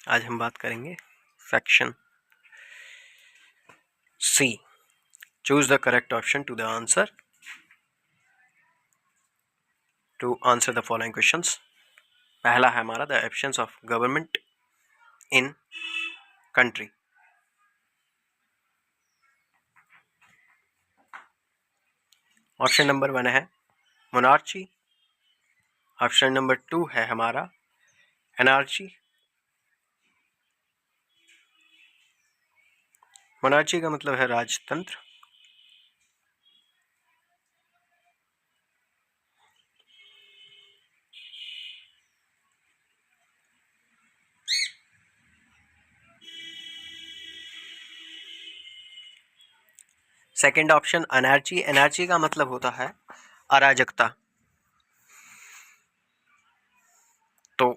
आज हम बात करेंगे section C. Choose the correct option to the answer to answer the following questions. पहला है हमारा the absence of government in country. Option number 1 है मोनार्ची। ऑप्शन नंबर 2 है हमारा एनार्ची। मोनार्ची का मतलब है राजतंत्र। Second option अनार्ची। एनार्ची का मतलब होता है अराजकता। तो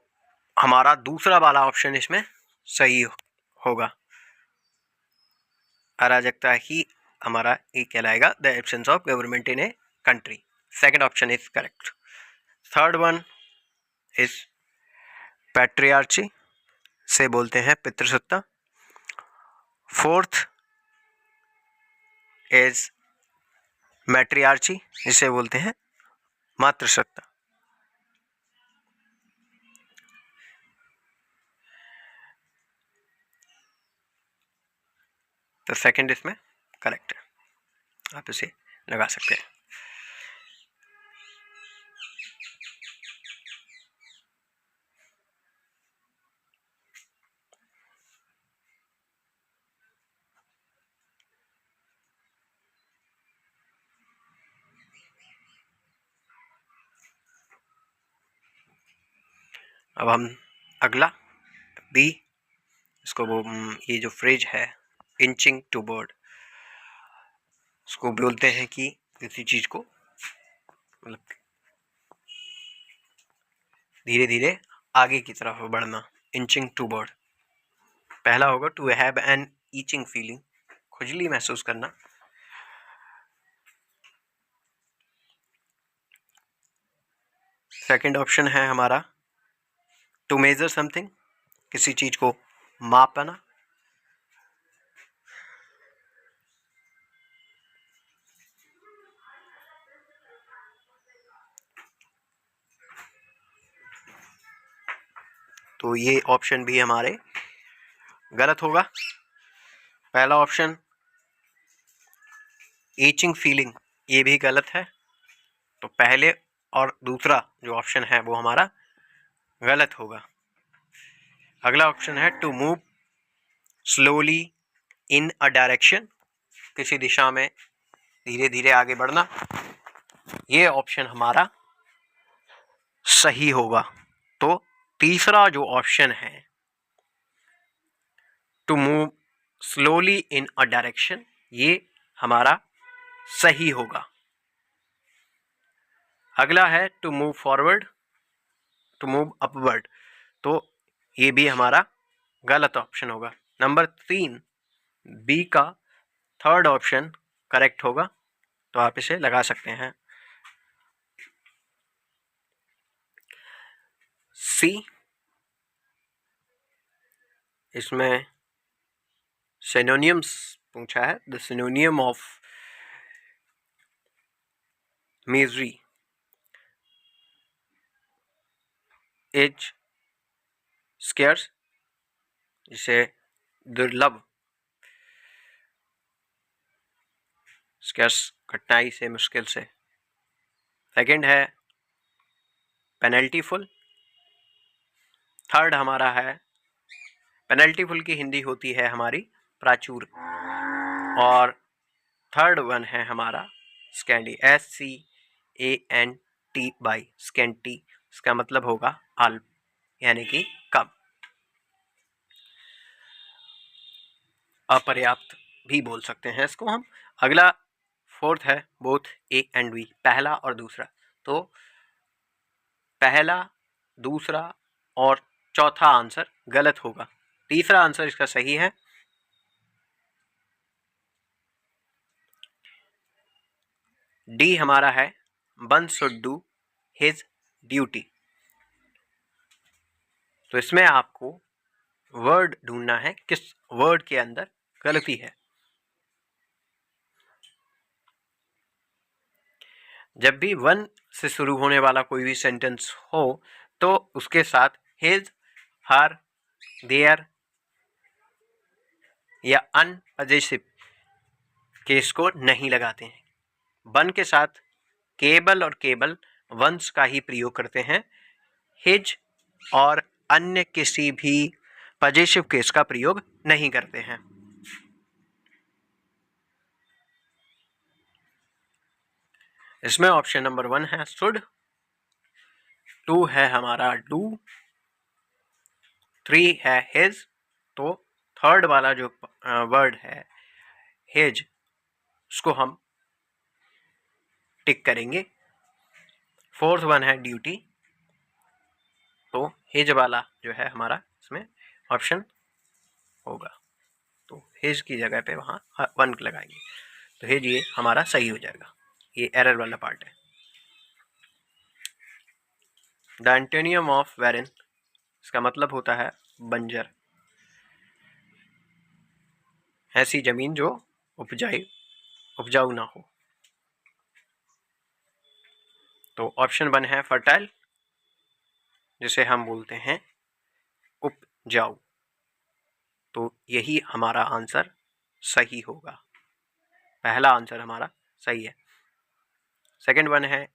हमारा दूसरा वाला ऑप्शन इसमें सही होगा। अराजकता ही हमारा ये कहलाएगा the absence of government in a country. Second option is correct. Third one is patriarchy, से बोलते हैं पितृसत्ता। फोर्थ इज मैट्रियार्ची, इसे बोलते हैं मातृसत्ता। तो सेकंड इसमें करेक्ट है, आप इसे लगा सकते हैं। अब हम अगला बी, इसको वो ये जो फ्रेज है इंचिंग टू बर्ड, उसको बोलते हैं कि किसी चीज को मतलब धीरे धीरे आगे की तरफ बढ़ना। Inching to bird. पहला होगा to have an itching feeling, खुजली महसूस करना। सेकंड ऑप्शन है हमारा टू मेजर समथिंग, किसी चीज को मापना। तो ये ऑप्शन भी हमारे गलत होगा। पहला ऑप्शन ईचिंग फीलिंग, ये भी गलत है। तो पहले और दूसरा जो ऑप्शन है वो हमारा गलत होगा। अगला ऑप्शन है to move slowly in a direction, किसी दिशा में धीरे धीरे आगे बढ़ना। ये ऑप्शन हमारा सही होगा। तो तीसरा जो ऑप्शन है to move slowly in a direction, ये हमारा सही होगा। अगला है to move forward, to move upward, तो ये भी हमारा गलत ऑप्शन होगा। नंबर 3 बी का थर्ड ऑप्शन करेक्ट होगा, तो आप इसे लगा सकते हैं। सी, इसमें सिनोनियम्स पूछा है। The सिनोनियम of misery is scarce, जिसे दुर्लभ, स्केर्स कठिनाई से, मुश्किल से। सेकंड है पेनल्टीफुल। थर्ड हमारा है पेनल्टीफुल की हिंदी होती है हमारी प्राचुर। और थर्ड वन है हमारा स्कैंडी, SCANTY, स्कैंटी, इसका मतलब होगा अल्प, यानी कि कम, अपर्याप्त भी बोल सकते हैं इसको हम। अगला फोर्थ है बोथ ए एंड बी, पहला और दूसरा। तो पहला, दूसरा और चौथा आंसर गलत होगा। तीसरा आंसर इसका सही है। डी हमारा है one should do his duty. तो इसमें आपको वर्ड ढूंढना है, किस वर्ड के अंदर गलती है। जब भी वन से शुरू होने वाला कोई भी सेंटेंस हो तो उसके साथ हिज, हर, देयर या अनपॉजेसिव केस को नहीं लगाते हैं। वन के साथ केवल और केवल वंस का ही प्रयोग करते हैं। हिज और अन्य किसी भी पॉजेसिव केस का प्रयोग नहीं करते हैं। इसमें ऑप्शन नंबर 1 है शुड, 2 है हमारा डू, 3 है हिज, तो थर्ड वाला जो वर्ड है हिज उसको हम टिक करेंगे। फोर्थ वन है ड्यूटी, तो हिज वाला जो है हमारा इसमें ऑप्शन होगा, तो हिज की जगह पे वहाँ 1 लगाएंगे, तो हिज ये हमारा सही हो जाएगा। ये एरर वाला पार्ट है। द एंटोनियम ऑफ बैरन, इसका मतलब होता है बंजर, ऐसी जमीन जो उपजाऊ ना हो। तो ऑप्शन 1 है फर्टाइल, जिसे हम बोलते हैं उपजाऊ, तो यही हमारा आंसर सही होगा। पहला आंसर हमारा सही है। सेकंड वन है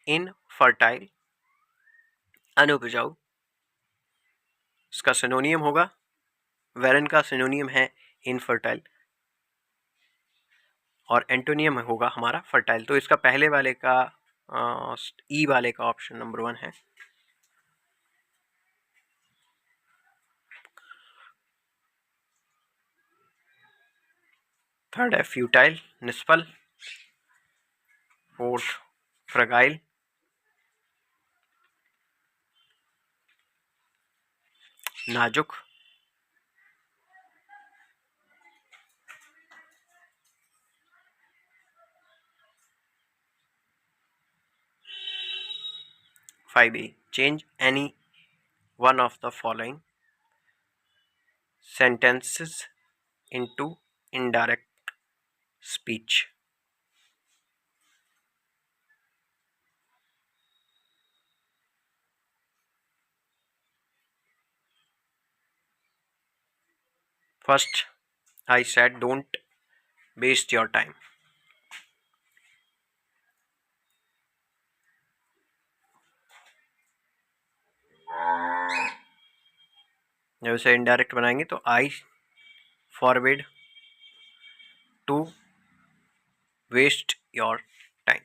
इनफर्टाइल, अनुपजाऊ, इसका सिनोनियम होगा, वेरन का सिनोनियम है इनफर्टाइल और एंटोनियम होगा हमारा फर्टाइल, तो इसका पहले वाले का ई वाले का ऑप्शन नंबर 1 है। थर्ड है फ्यूटाइल, निष्फल। फोर्थ फ्रगाइल, नाजुक। Five A, change any one of the following sentences into indirect speech. First, I said don't waste your time. जब इसे इनडायरेक्ट बनाएंगे तो I forward to waste your time,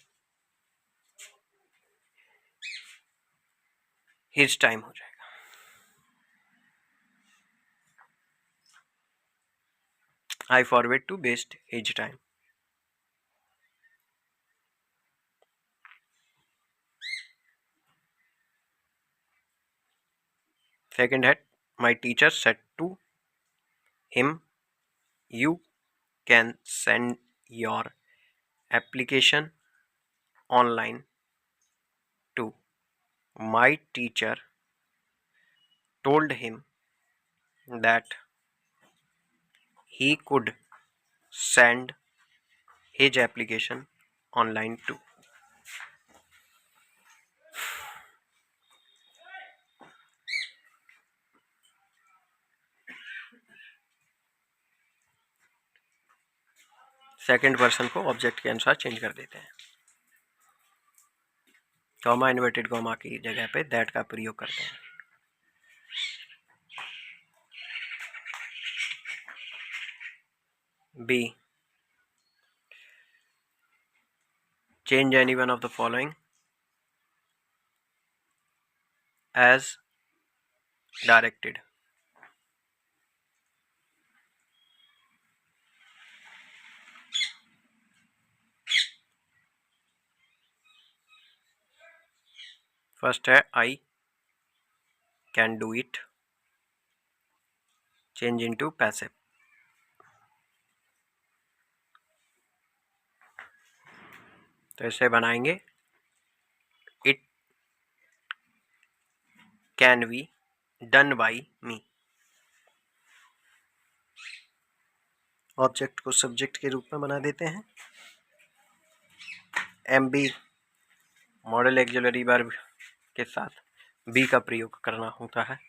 his time हो जाएगा। I forward to waste his time. Second है my teacher said to him you can send your application online too. My teacher told him that he could send his application online too. Second person को object के अनुसार change कर देते हैं। Comma inverted comma की जगह पे that का प्रयोग करते हैं। B, change any one of the following as directed. First है I can do it, change into passive. तो इसे बनाएंगे it can be done by me. Object को सब्जेक्ट के रूप में बना देते हैं। MB मॉडल एक्सिलरी वर्ब के साथ बी का प्रयोग करना होता है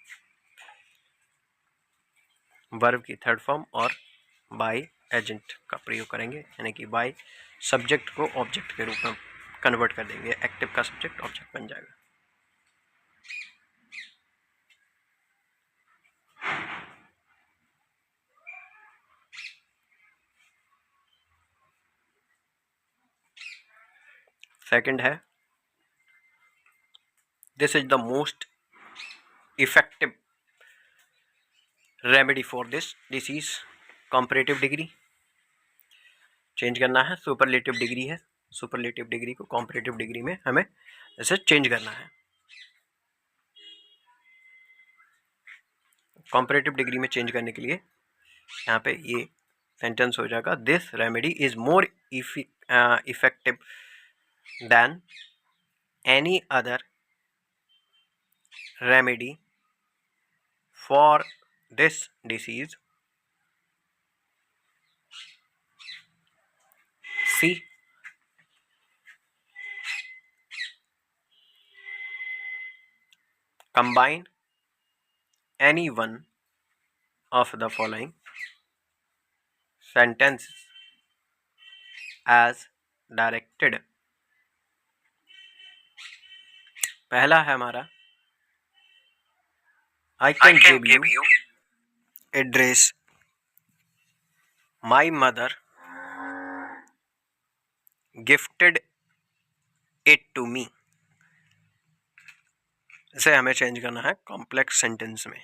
वर्ब की थर्ड फॉर्म, और बाय एजेंट का प्रयोग करेंगे, यानी कि बाय सब्जेक्ट को ऑब्जेक्ट के रूप में कन्वर्ट कर देंगे। एक्टिव का सब्जेक्ट ऑब्जेक्ट बन जाएगा। सेकंड है, this is the most effective remedy for this disease. Comparative degree change करना है, सुपरलेटिव डिग्री है, सुपरलेटिव डिग्री को कंपैरेटिव डिग्री में हमें इसे चेंज करना है। कंपैरेटिव डिग्री में चेंज करने के लिए यहाँ पे ये सेंटेंस हो जाएगा, this remedy is more effective than any other remedy for this disease. C combine any one of the following sentences as directed। पहला है हमारा, I can give you a dress my mother gifted it to me। इसे हमें change करना है complex sentence में।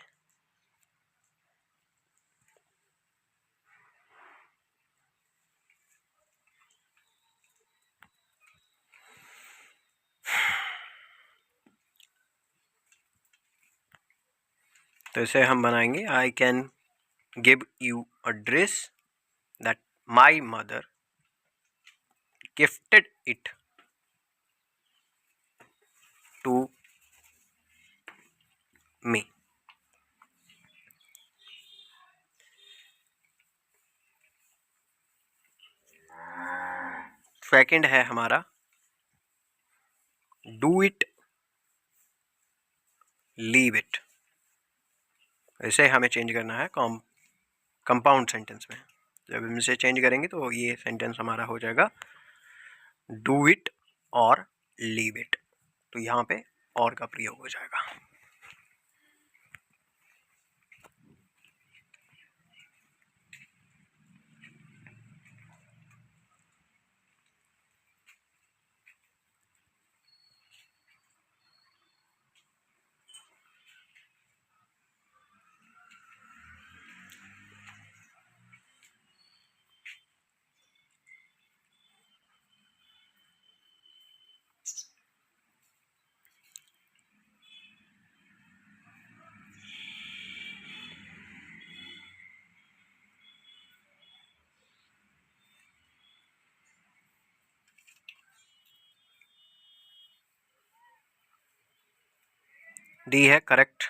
तो इसे हम बनाएंगे, I can give you a dress that my mother gifted it to me. Second है हमारा, डू इट लीव इट। इसे हमें चेंज करना है कंपाउंड सेंटेंस में। जब हम इसे चेंज करेंगे तो ये सेंटेंस हमारा हो जाएगा डू इट और लीव इट। तो यहाँ पे और का प्रयोग हो जाएगा। डी है correct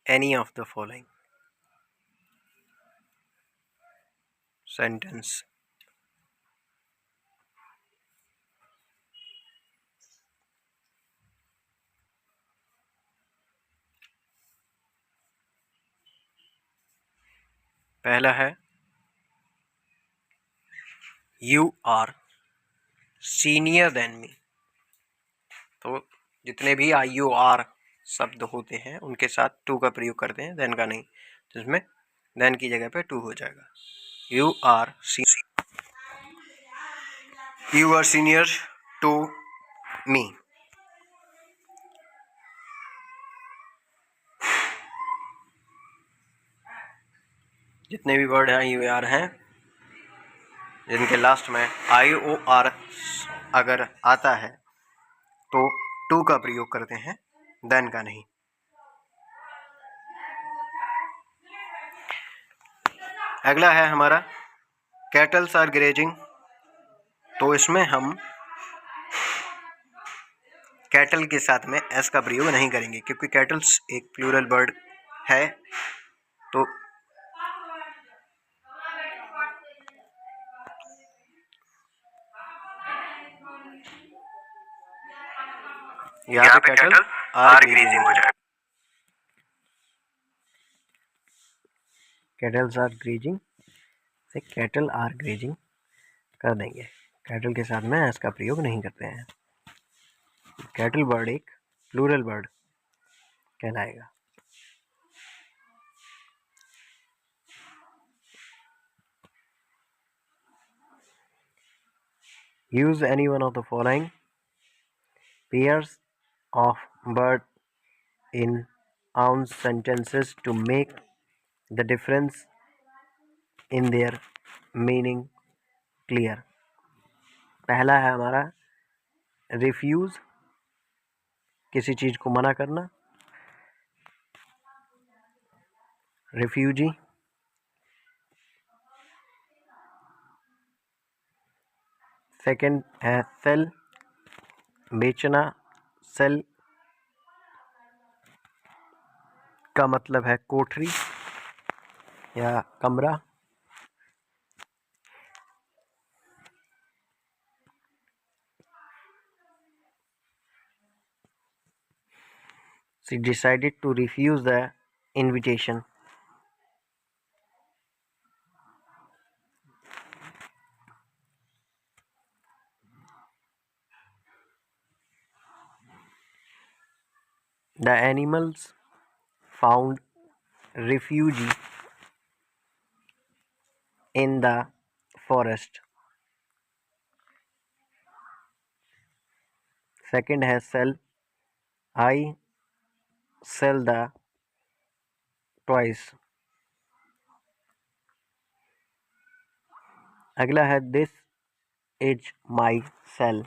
any of the following sentence. पहला है, you are senior than me. तो जितने भी IUR शब्द होते हैं उनके साथ टू का प्रयोग करते हैं, देन का नहीं। जिसमें देन की जगह पे टू हो जाएगा। You are senior to me. जितने भी वर्ड IUR हैं जिनके लास्ट में IOR अगर आता है तो टू का प्रयोग करते हैं, देन का नहीं। अगला है हमारा, कैटल्स आर ग्रेजिंग। तो इसमें हम कैटल के साथ में एस का प्रयोग नहीं करेंगे, क्योंकि कैटल्स एक प्लूरल वर्ड है। तो यहाँ पे कैटल आर ग्रेजिंग हो जाएगा। कैटल्स आर ग्रेजिंग से कैटल आर ग्रेजिंग कर देंगे। कैटल के साथ में एस का प्रयोग नहीं करते हैं। कैटल बर्ड एक प्लूरल बर्ड कहलाएगा। Use any one of the following pairs of bird in ounce sentences to make the difference in their meaning clear। पहला है हमारा रिफ्यूज, किसी चीज को मना करना, रिफ्यूजी। सेकंड है सेल, बेचना। सेल का मतलब है कोठरी या कमरा। She decided to refuse the invitation। The animals found refuge in the forest। Second है sell, I sell the toys. अगला है this is my sell.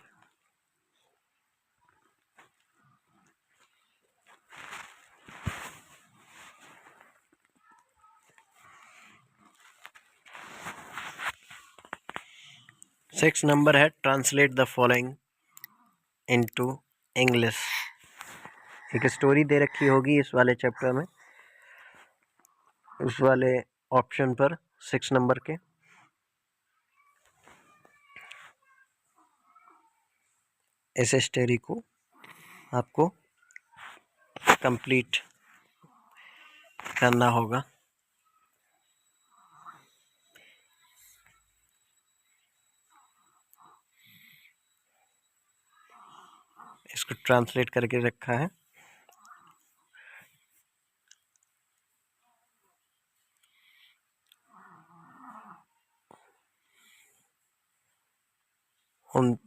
Six number है translate the following into English. एक स्टोरी दे रखी होगी इस वाले चैप्टर में, उस वाले ऑप्शन पर 6 नंबर के। इस स्टोरी को आपको कंप्लीट करना होगा। इसको ट्रांसलेट करके रखा है। उन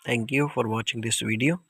Thank you for watching this video.